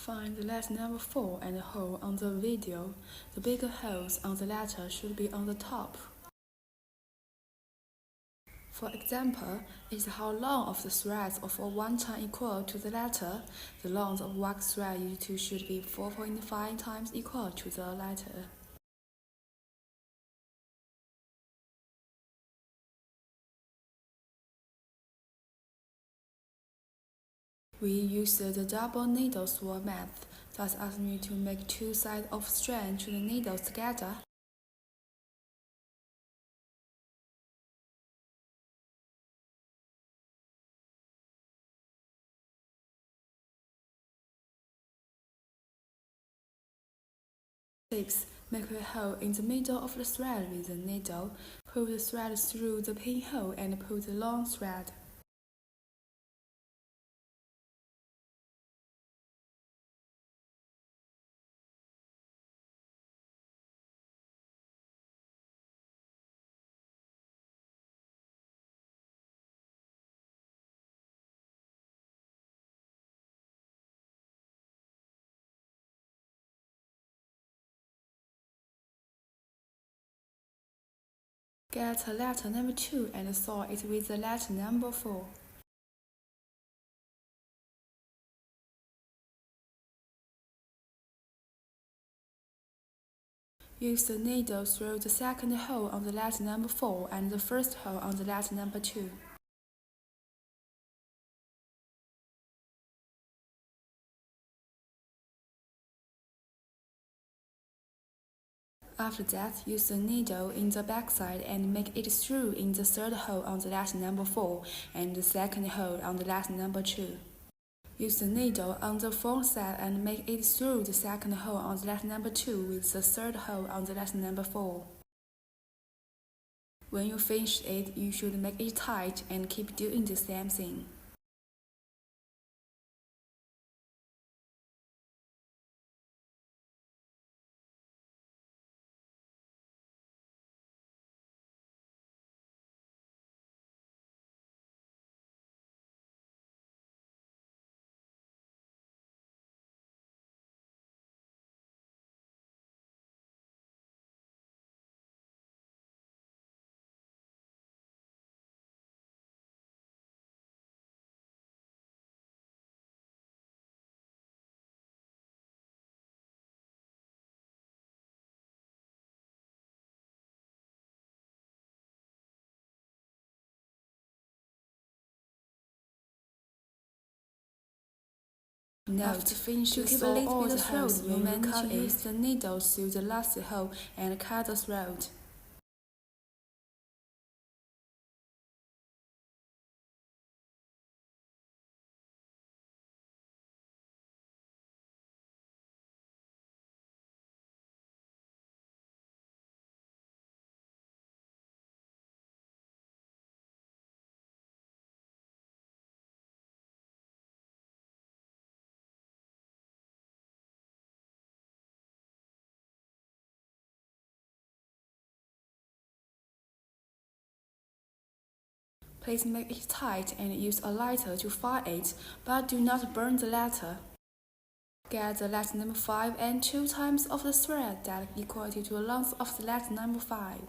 Find the letter number 4 and the hole on the video. The bigger holes on the letter should be on the top. For example, is how long of the threads of one turn equal to the letter. The length of wax thread U2 should be 4.5 times equal to the letter. We use the double needle swirl method, thus asking you to make two sides of strand to the needles together. Make a hole in the middle of the thread with the needle. Pull the thread through the pinhole and pull the long thread. Get the letter number 2 and sew it with the letter number 4. Use the needle through the second hole on the letter number 4 and the first hole on the letter number 2. After that, use the needle in the backside and make it through in the third hole on the letter number 4 and the second hole on the letter number 2. Use the needle on the front side and make it through the second hole on the letter number 2 with the third hole on the letter number 4. When you finish it, you should make it tight and keep doing the same thing. Note, to finish to keep a little bit of thread, you may need to use the needle through the last hole and cut the thread. Please make it tight and use a lighter to fire it, but do not burn the letter. Get the letter number 5 and 2 times of the thread that equal to the length of the letter number 5.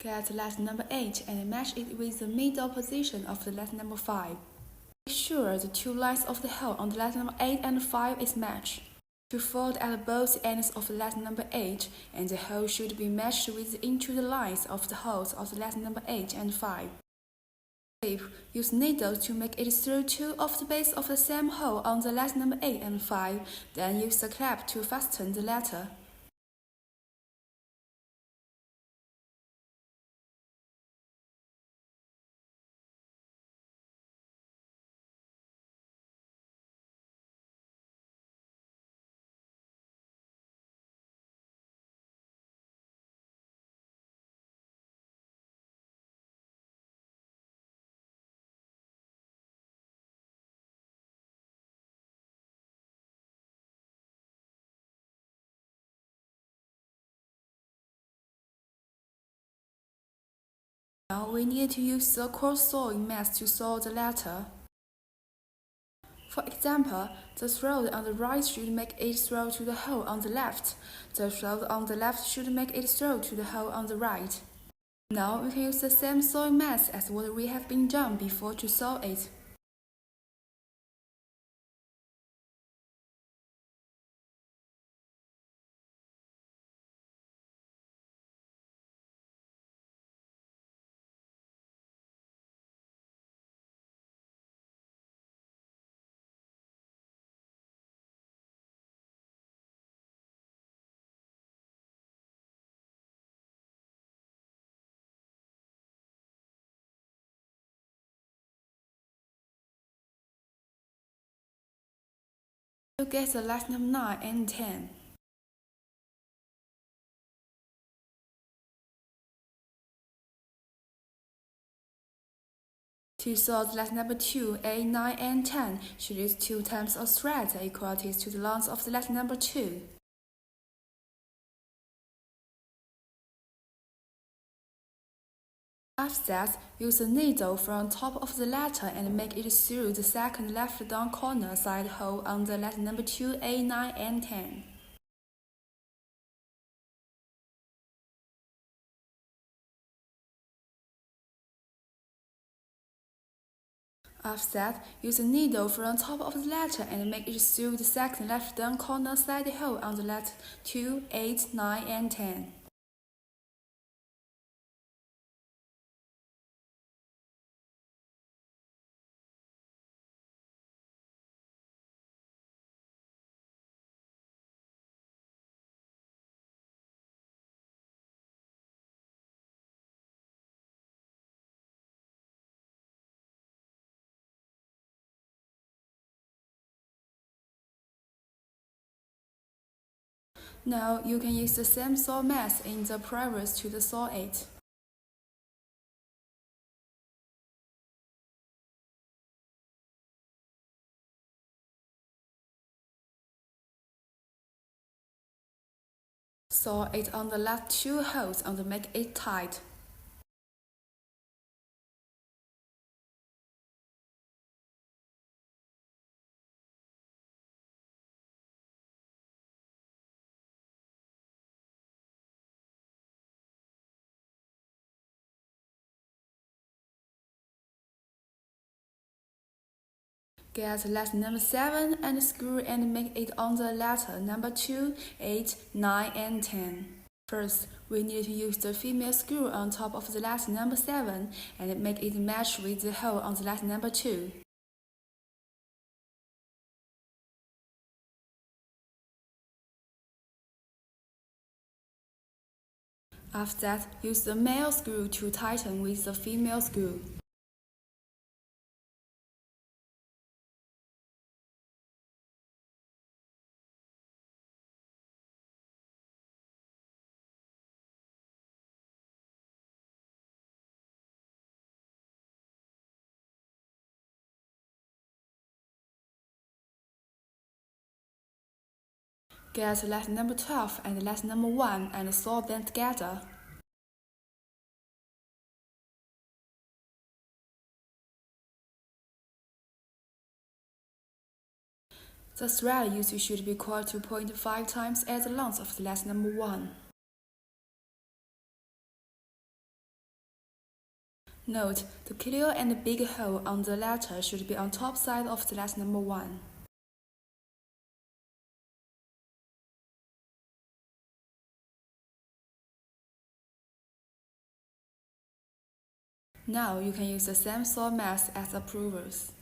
Get the letter number 8 and match it with the middle position of the letter number 5. Make sure the two lines of the hole on the letter number 8 and 5 is matched. To fold at both ends of the letter number 8, and the hole should be matched into the lines of the holes of the letter number 8 and 5. Use needles to make it through two of the base of the same hole on the letter number 8 and 5, then use the clamp to fasten the letter. Now we need to use the cross-sewing method to sew the letter. For example, the thread on the right should make it through to the hole on the left. The thread on the left should make it through to the hole on the right. Now we can use the same sewing method as what we have been done before to sew it. To get the last number 9 and 10. To sew the last number 2, 8, 9, and 10, should use 2 times of thread equalities to the length of the last number 2. After that, use the needle from top of the letter and make it through the second left down corner side hole on the letter number 2, 8, 9, and 10. After that, use the needle from top of the letter and make it through the second left down corner side hole on the letter 2, 8, 9, and 10. Now you can use the same saw method in the previous to the saw 8. Saw it on the left 2 holes and make it tight. Get letter number 7 and screw and make it on the letter number 2, 8, 9, and 10. First, we need to use the female screw on top of the letter number 7 and make it match with the hole on the letter number 2. After that, use the male screw to tighten with the female screw. Get letter number 12 and letter number 1 and sew them together. The thread used should be equal to 0.5 times as the length of the letter number 1. Note, the clear and big hole on the letter should be on top side of the letter number 1. Now you can use the same saw method as the previous.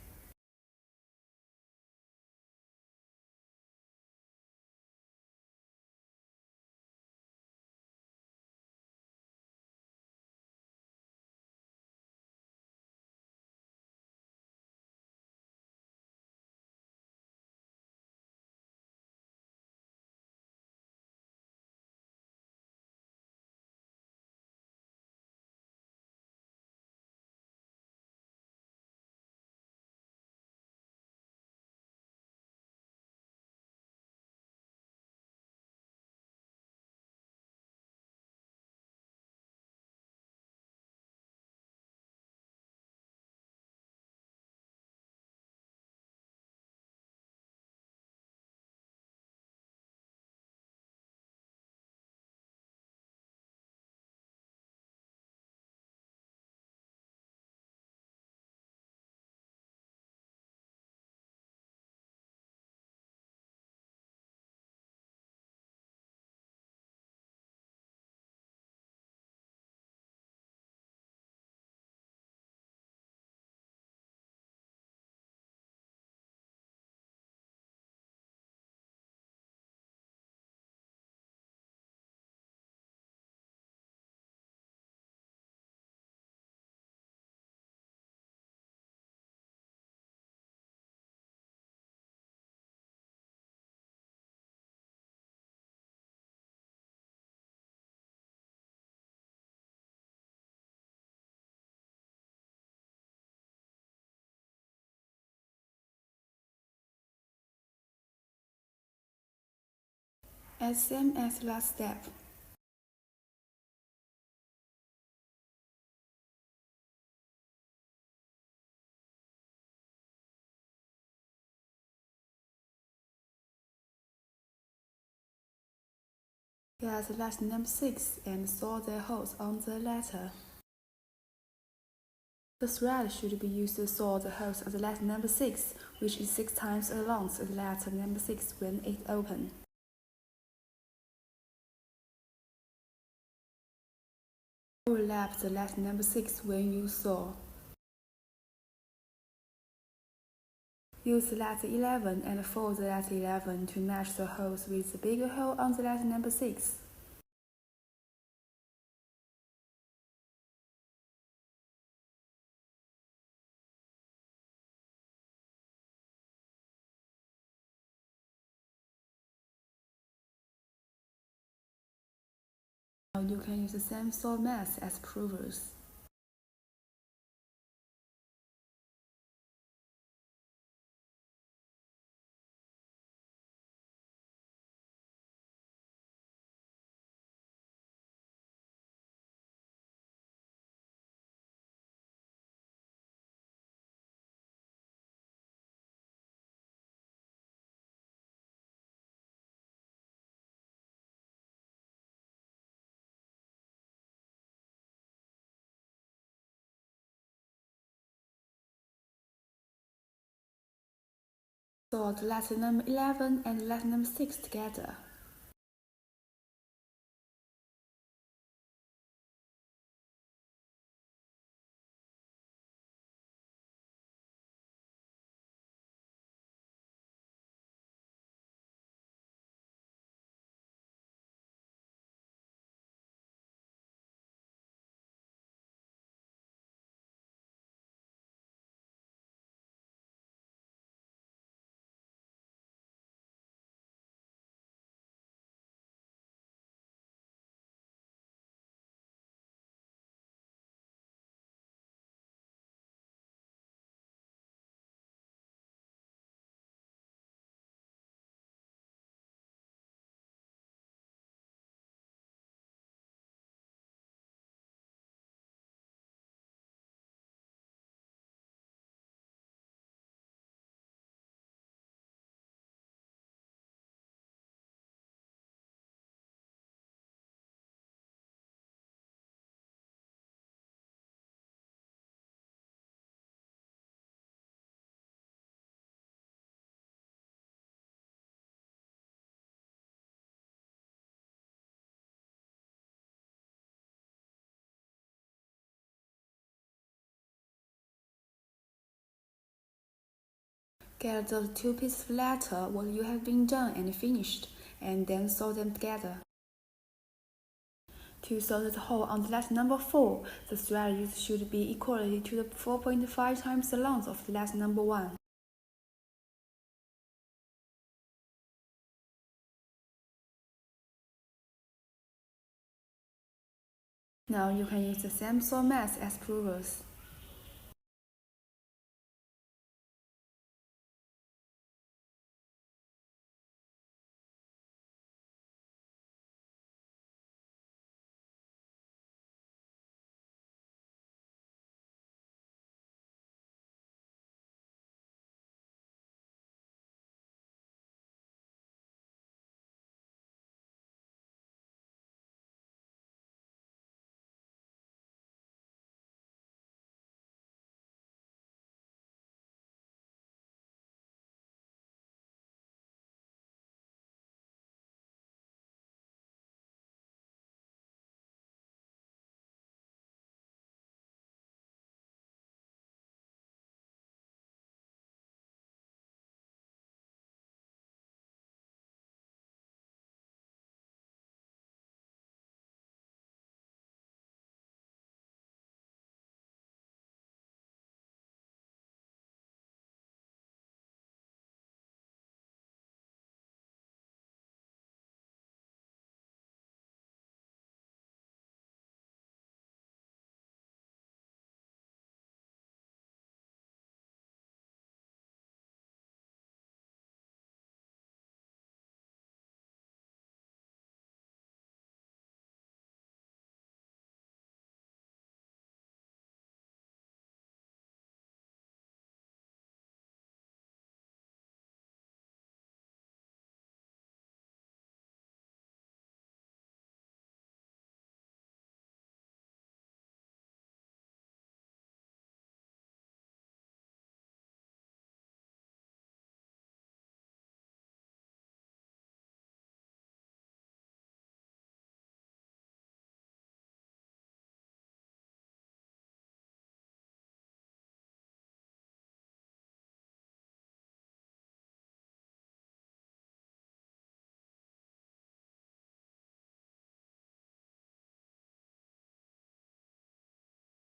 as same as the last step. Get the letter number 6 and saw the holes on the letter. The thread should be used to saw the holes on the letter number 6, which is 6 times as long as the letter number 6 when it open. Overlap the letter number 6 when you saw. Use the letter 11 and fold the letter 11 to match the holes with the bigger hole on the letter number 6. Now you can use the same saw method as previous. Saw the letter number 11 and the letter number 6 together. Get the two pieces of letter what you have been done and finished, and then sew them together. To sew the hole on the letter number 4, the thread used should be equal to the 4.5 times the length of the letter number 1. Now you can use the same sew method as previous.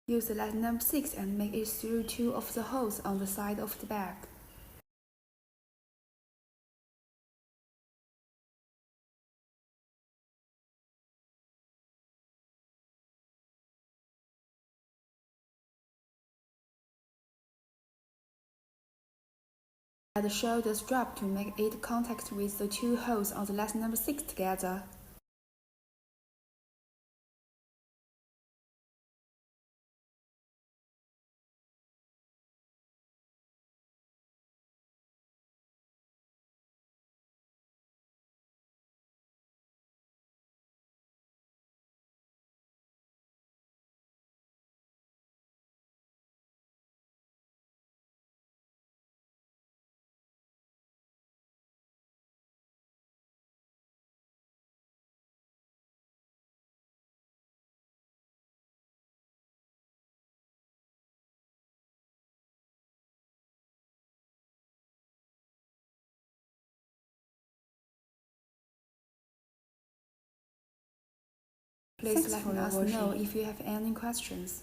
Use the lesson number 6 and make it through 2 of the holes on the side of the bag. Add the shoulder strap to make it contact with the 2 holes on the lesson number 6 together. Please let us know if you have any questions.